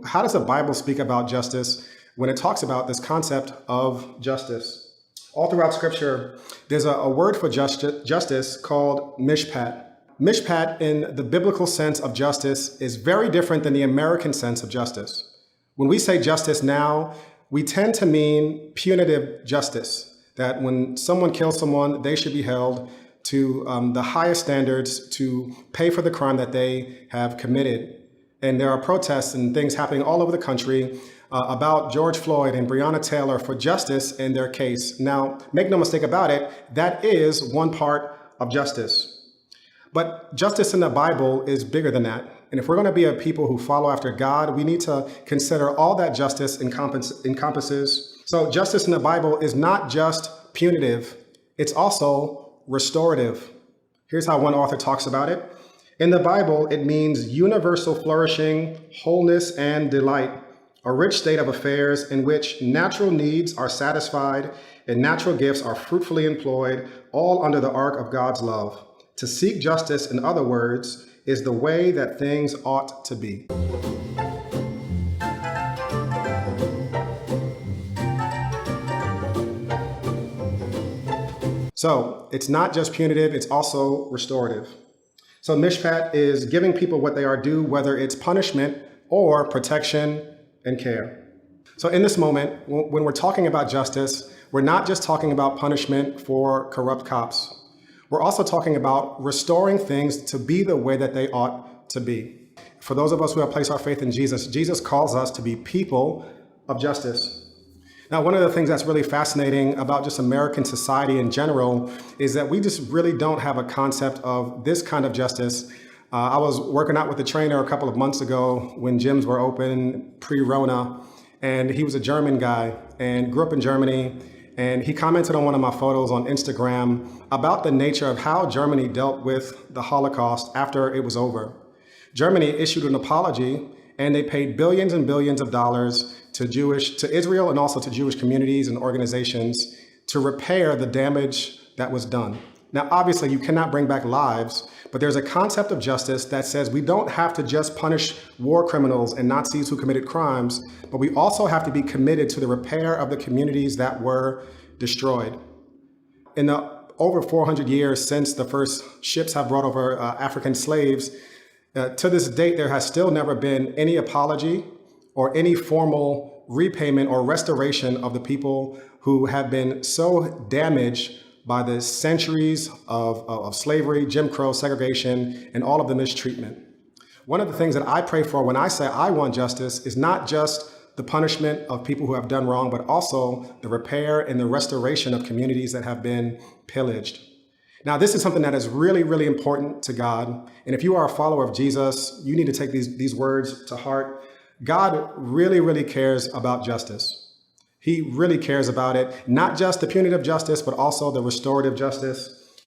how does the Bible speak about justice when it talks about this concept of justice? All throughout Scripture, there's a word for justice called mishpat. Mishpat, in the biblical sense of justice, is very different than the American sense of justice. When we say justice now, we tend to mean punitive justice, that when someone kills someone, they should be held to the highest standards to pay for the crime that they have committed. And there are protests and things happening all over the country about George Floyd and Breonna Taylor for justice in their case. Now, make no mistake about it, that is one part of justice. But justice in the Bible is bigger than that. And if we're going to be a people who follow after God, we need to consider all that justice encompasses. So justice in the Bible is not just punitive, it's also restorative. Here's how one author talks about it. In the Bible, it means universal flourishing, wholeness, and delight, a rich state of affairs in which natural needs are satisfied and natural gifts are fruitfully employed, all under the arc of God's love. To seek justice, in other words, is the way that things ought to be. So it's not just punitive, it's also restorative. So mishpat is giving people what they are due, whether it's punishment or protection and care. So in this moment, when we're talking about justice, we're not just talking about punishment for corrupt cops. We're also talking about restoring things to be the way that they ought to be. For those of us who have placed our faith in Jesus, Jesus calls us to be people of justice. Now, one of the things that's really fascinating about just American society in general is that we just really don't have a concept of this kind of justice. I was working out with a trainer a couple of months ago when gyms were open pre-Rona, and he was a German guy and grew up in Germany. And he commented on one of my photos on Instagram about the nature of how Germany dealt with the Holocaust after it was over. Germany issued an apology, and they paid billions and billions of dollars to Israel and also to Jewish communities and organizations to repair the damage that was done. Now, obviously, you cannot bring back lives, but there's a concept of justice that says we don't have to just punish war criminals and Nazis who committed crimes, but we also have to be committed to the repair of the communities that were destroyed. In the over 400 years since the first ships have brought over African slaves, to this date, there has still never been any apology or any formal repayment or restoration of the people who have been so damaged by the centuries of slavery, Jim Crow, segregation, and all of the mistreatment. One of the things that I pray for when I say I want justice is not just the punishment of people who have done wrong, but also the repair and the restoration of communities that have been pillaged. Now, this is something that is really, really important to God. And if you are a follower of Jesus, you need to take these words to heart. God really, really cares about justice. He really cares about it, not just the punitive justice, but also the restorative justice.